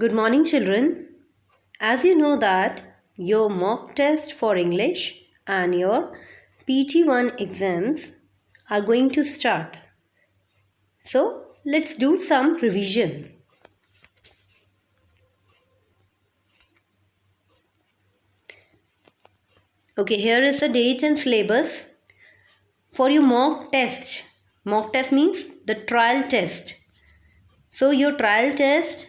Good morning, children. As you know that your mock test for English and your PT1 exams are going to start. So, let's do some revision. Okay, here is the date and syllabus for your mock test. Mock test means the trial test. So, your trial test,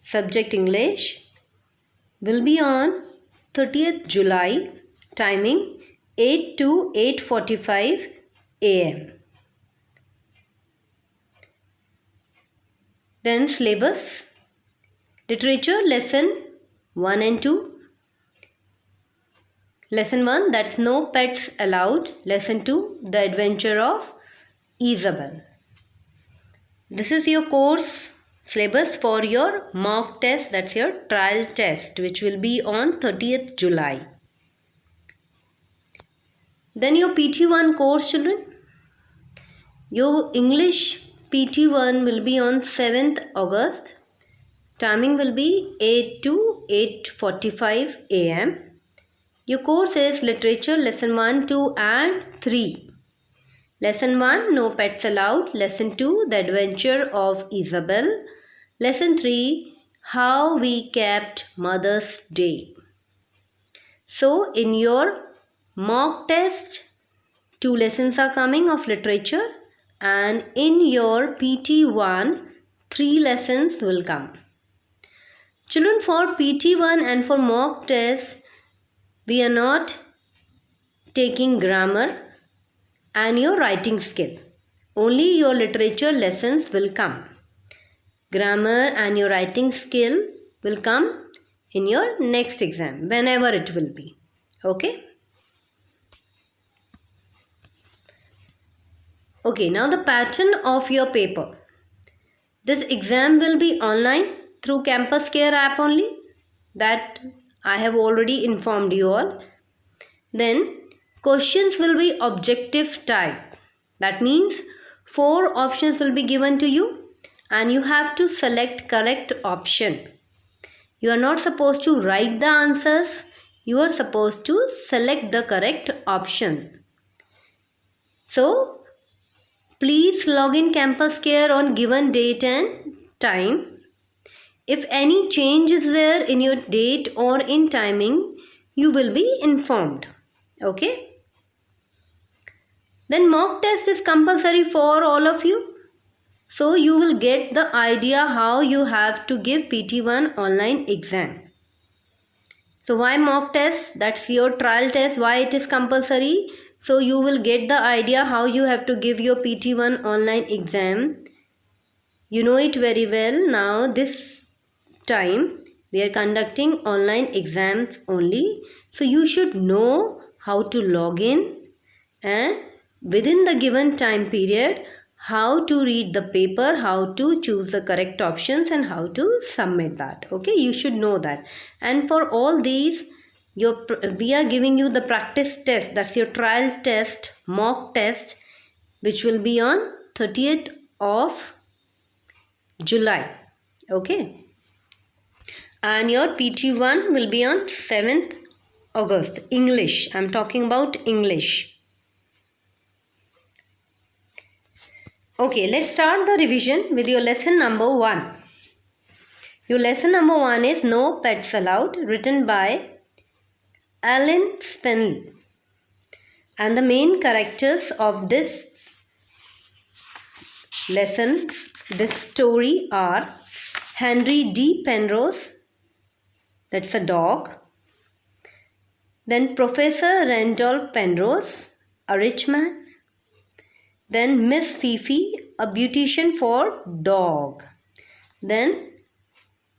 subject English, will be on 30th July, timing 8 to 8:45 am. Then syllabus, literature lesson 1 and 2. Lesson 1, that's no pets allowed. Lesson 2, the adventure of Isabel. This is your course syllabus for your mock test, that's your trial test, which will be on 30th July. Then your PT1 course, children. Your English PT1 will be on 7th August. Timing will be 8 to 8:45 am. Your course is literature lesson 1, 2 and 3. Lesson 1, no pets allowed. Lesson 2, the adventure of Isabel. Lesson 3, how we kept Mother's Day. So in your mock test, 2 lessons are coming of literature, and in your PT1, 3 lessons will come. Children, for PT1 and for mock test, we are not taking grammar and your writing skill. Only your literature lessons will come. Grammar and your writing skill will come in your next exam, whenever it will be. Okay? Okay, now the pattern of your paper. This exam will be online through Campus Care app only. That I have already informed you all. Then questions will be objective type. That means 4 options will be given to you and you have to select correct option. You are not supposed to write the answers. You are supposed to select the correct option. So, please log in Campus Care on given date and time. If any change is there in your date or in timing, you will be informed. Okay? Then mock test is compulsory for all of you. So you will get the idea how you have to give PT1 online exam. So why mock test? That's your trial test. Why it is compulsory? So you will get the idea how you have to give your PT1 online exam. You know it very well. Now this time we are conducting online exams only. So you should know how to log in and within the given time period how to read the paper, how to choose the correct options and how to submit that. Okay, you should know that. And for all these, we are giving you the practice test, that's your trial test, mock test, which will be on 30th of July. Okay. And your PT1 will be on 7th August. English. I'm talking about English. Okay, let's start the revision with your lesson number 1. Your lesson number 1 is No Pets Allowed, written by Alan Spenley. And the main characters of this lesson, this story are Henry D. Penrose, that's a dog. Then Professor Randolph Penrose, a rich man. Then Miss Fifi, a beautician for dog. Then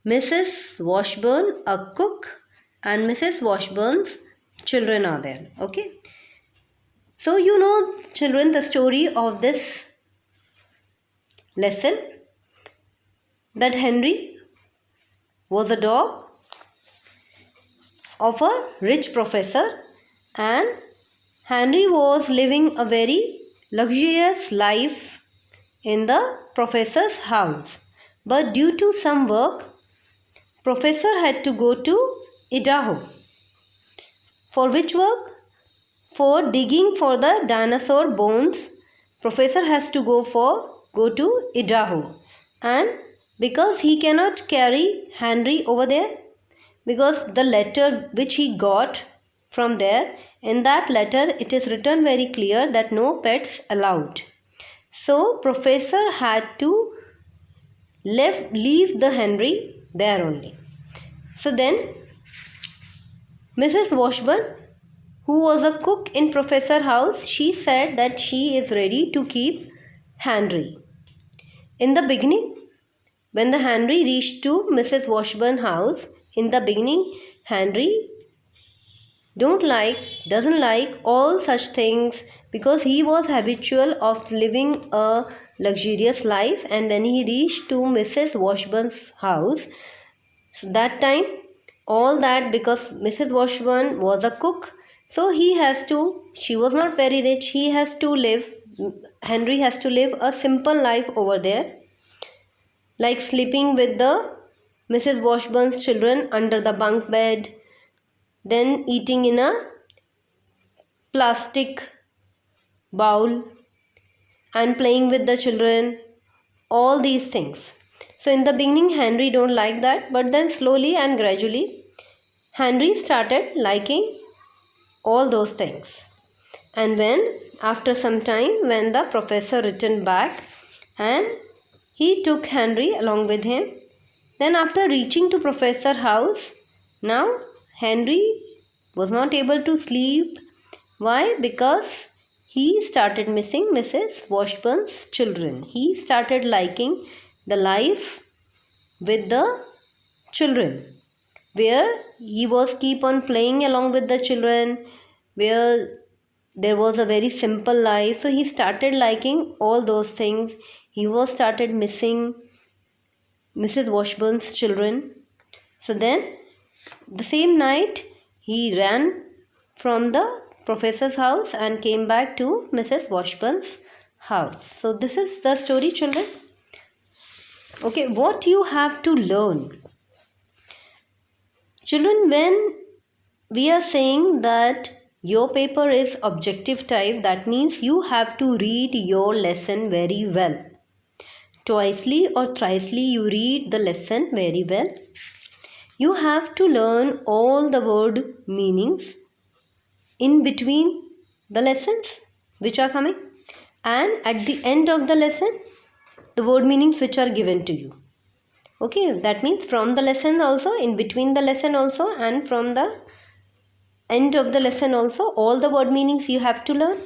Mrs. Washburn, a cook, and Mrs. Washburn's children are there. Okay. So you know, children, the story of this lesson, that Henry was a dog of a rich professor and Henry was living a very luxurious life in the professor's house. But due to some work, Professor had to go to Idaho. For which work? For digging for the dinosaur bones. Professor has to go to Idaho. And because he cannot carry Henry over there, because the letter which he got from there, in that letter it is written very clear that no pets allowed. So professor had to leave the Henry there only. So then Mrs. Washburn, who was a cook in Professor house, she said that she is ready to keep Henry. In the beginning, when the Henry reached to Mrs. Washburn house, in the beginning, Henry doesn't like all such things, because he was habitual of living a luxurious life. And when he reached to Mrs. Washburn's house, so that time all that, because Mrs. Washburn was a cook, so she was not very rich, Henry has to live a simple life over there, like sleeping with the Mrs. Washburn's children under the bunk bed, then eating in a plastic bowl and playing with the children, all these things. So in the beginning Henry don't like that, but then slowly and gradually Henry started liking all those things. And when after some time, when the professor returned back and he took Henry along with him, then after reaching to Professor house, now Henry was not able to sleep. Why? Because he started missing Mrs. Washburn's children. He started liking the life with the children, where he was keep on playing along with the children, where there was a very simple life. So he started liking all those things. He was started missing Mrs. Washburn's children. So then the same night he ran from the professor's house and came back to Mrs. Washburn's house. So this is the story, children. Okay, what you have to learn. Children, when we are saying that your paper is objective type, that means you have to read your lesson very well. Twicely or thricely you read the lesson very well. You have to learn all the word meanings in between the lessons which are coming, and at the end of the lesson the word meanings which are given to you. Okay, that means from the lesson also, in between the lesson also, and from the end of the lesson also, all the word meanings you have to learn.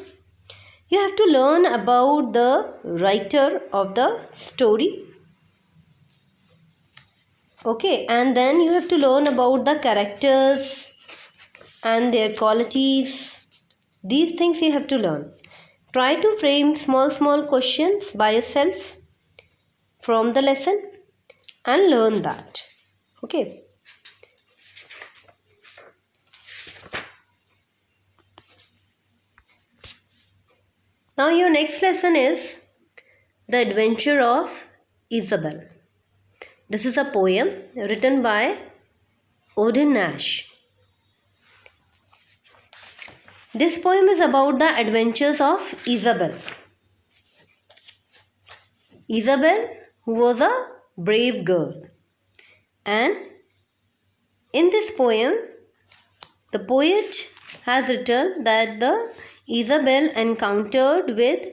You have to learn about the writer of the story. Okay, and then you have to learn about the characters and their qualities. These things you have to learn. Try to frame small questions by yourself from the lesson and learn that. Okay. Now your next lesson is The Adventure of Isabel. This is a poem written by Odin Nash. This poem is about the adventures of Isabel. Isabel, who was a brave girl. And in this poem, the poet has written that the Isabel encountered with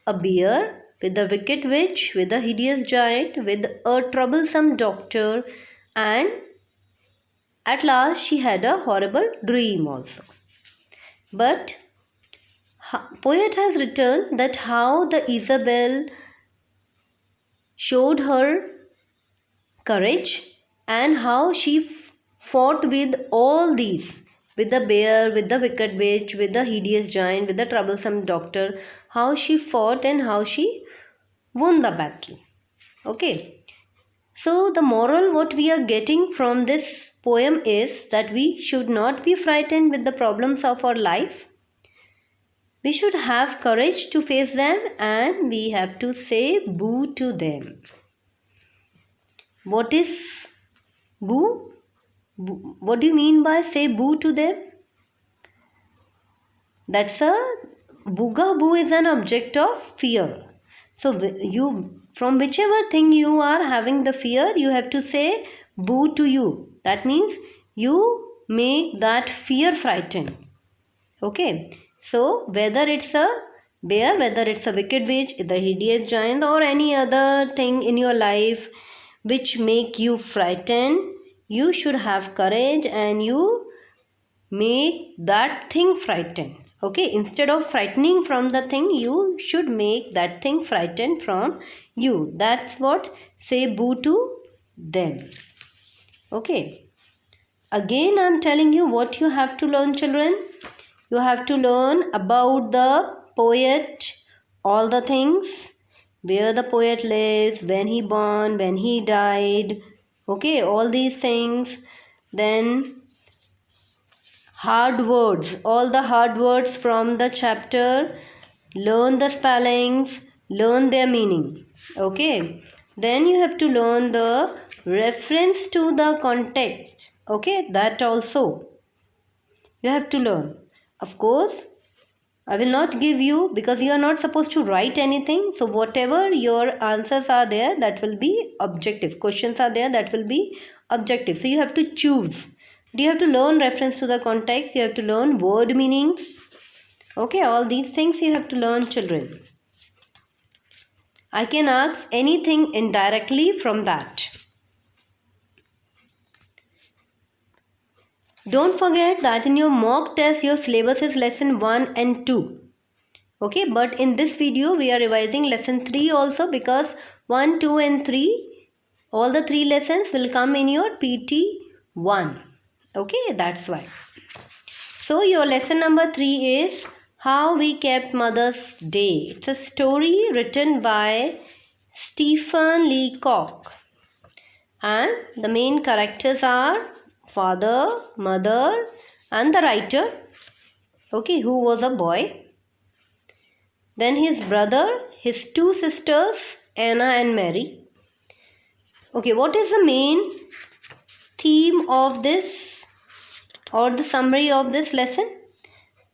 a bear, with a wicked witch, with a hideous giant, with a troublesome doctor, and at last she had a horrible dream also. But poet has written that how the Isabel showed her courage and how she fought with all these, with the bear, with the wicked witch, with the hideous giant, with the troublesome doctor, how she fought and how she won the battle. Okay. So the moral what we are getting from this poem is that we should not be frightened with the problems of our life. We should have courage to face them, and we have to say boo to them. What is Boo? What do you mean by say boo to them? That's a boogaboo is an object of fear. So you, from whichever thing you are having the fear, you have to say boo to you. That means you make that fear frightened. Okay. So whether it's a bear, whether it's a wicked witch, the hideous giant, or any other thing in your life which make you frightened, you should have courage and you make that thing frightened. Okay, instead of frightening from the thing, you should make that thing frightened from you. That's what say boo to them. Okay, again I'm telling you what you have to learn, children. You have to learn about the poet, all the things, where the poet lives, when he born, when he died. Okay, all these things. Then hard words, all the hard words from the chapter, learn the spellings, learn their meaning. Okay, then you have to learn the reference to the context. Okay, that also you have to learn. Of course, I will not give you, because you are not supposed to write anything. So whatever your answers are there, that will be objective. Questions are there, that will be objective. So you have to choose. You have to learn reference to the context. You have to learn word meanings. Okay, all these things you have to learn, children. I can ask anything indirectly from that. Don't forget that in your mock test, your syllabus is lesson 1 and 2. Okay, but in this video, we are revising lesson 3 also, because 1, 2 and 3, all the 3 lessons will come in your PT 1. Okay, that's why. So your lesson number 3 is How We Kept Mother's Day. It's a story written by Stephen Leacock. And the main characters are father, mother, and the writer, okay, who was a boy. Then his brother, his 2 sisters, Anna and Mary. Okay, what is the main theme of this, or the summary of this lesson?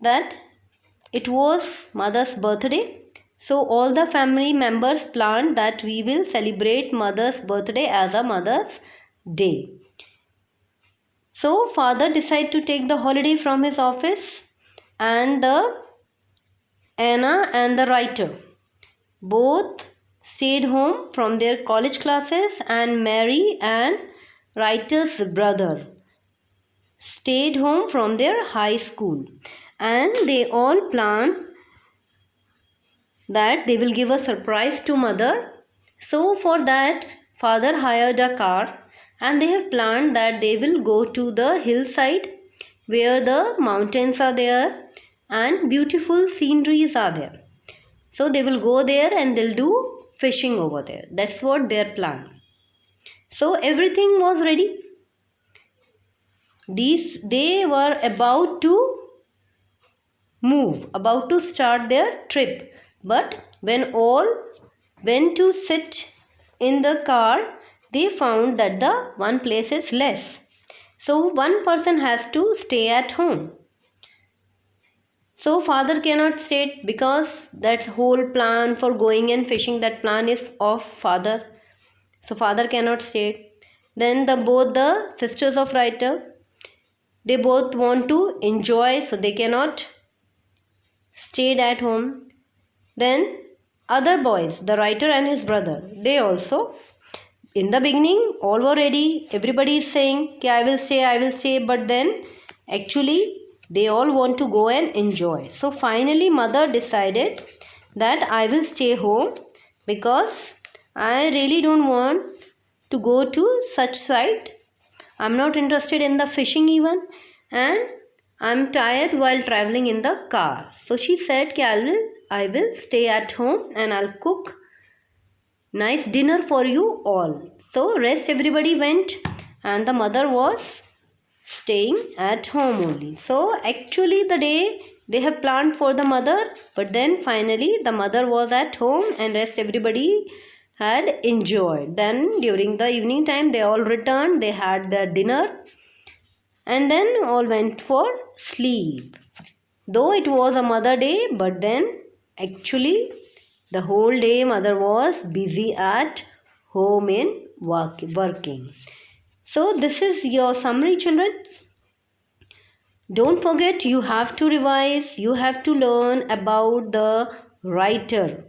That it was mother's birthday. So all the family members planned that we will celebrate mother's birthday as a Mother's Day. So father decided to take the holiday from his office, and the Anna and the writer both stayed home from their college classes, and Mary and writer's brother stayed home from their high school, and they all planned that they will give a surprise to mother. So for that, father hired a car, and they have planned that they will go to the hillside where the mountains are there and beautiful sceneries are there. So they will go there and they'll do fishing over there. That's what their plan. So everything was ready. They were about to move, about to start their trip. But when all went to sit in the car, they found that the one place is less. So one person has to stay at home. So father cannot stay, because that whole plan for going and fishing, that plan is of father. So father cannot stay. Then both the sisters of writer, they both want to enjoy, so they cannot stay at home. Then other boys, the writer and his brother, they also, in the beginning, all were ready. Everybody is saying, okay, I will stay. But then actually they all want to go and enjoy. So finally mother decided that I will stay home, because I really don't want to go to such site. I'm not interested in the fishing even, and I'm tired while traveling in the car. So she said, I will stay at home and I'll cook nice dinner for you all. So rest everybody went, and the mother was staying at home only. So actually the day they have planned for the mother, but then finally the mother was at home and rest everybody had enjoyed. Then during the evening time they all returned, they had their dinner, and then all went for sleep. Though it was a mother day, but then actually the whole day mother was busy at home in working. So this is your summary, children. Don't forget, you have to revise, you have to learn about the writer,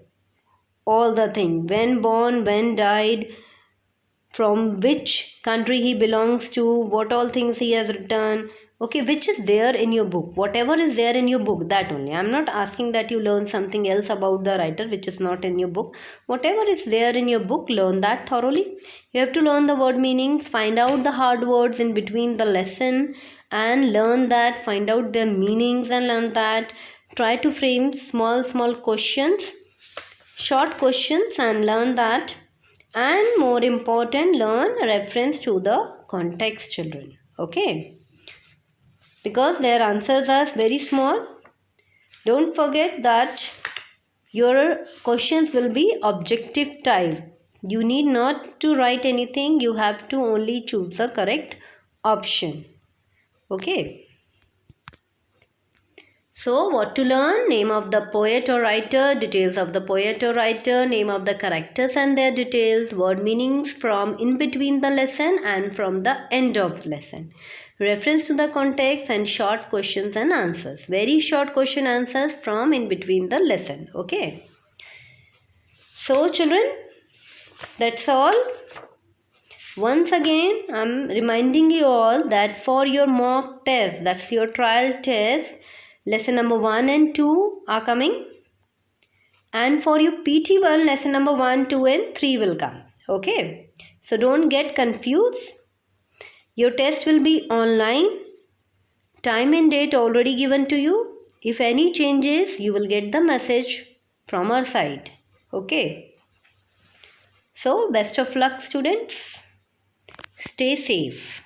all the thing, when born, when died, from which country he belongs to, what all things he has written, okay, which is there in your book. Whatever is there in your book, that only. I'm not asking that you learn something else about the writer which is not in your book. Whatever is there in your book, learn that thoroughly. You have to learn the word meanings, find out the hard words in between the lesson and learn that, find out their meanings and learn that. Try to frame small questions, short questions, and learn that. And more important, learn reference to the context, children. Okay, because their answers are very small. Don't forget that your questions will be objective type. You need not to write anything, you have to only choose the correct option. Okay, so what to learn? Name of the poet or writer, details of the poet or writer, name of the characters and their details, word meanings from in between the lesson and from the end of the lesson, reference to the context, and short questions and answers. Very short question answers from in between the lesson. Okay. So children, that's all. Once again, I'm reminding you all that for your mock test, that's your trial test, lesson number 1 and 2 are coming. And for your PT1, lesson number 1, 2 and 3 will come. Okay. So don't get confused. Your test will be online. Time and date already given to you. If any changes, you will get the message from our side. Okay. So best of luck, students. Stay safe.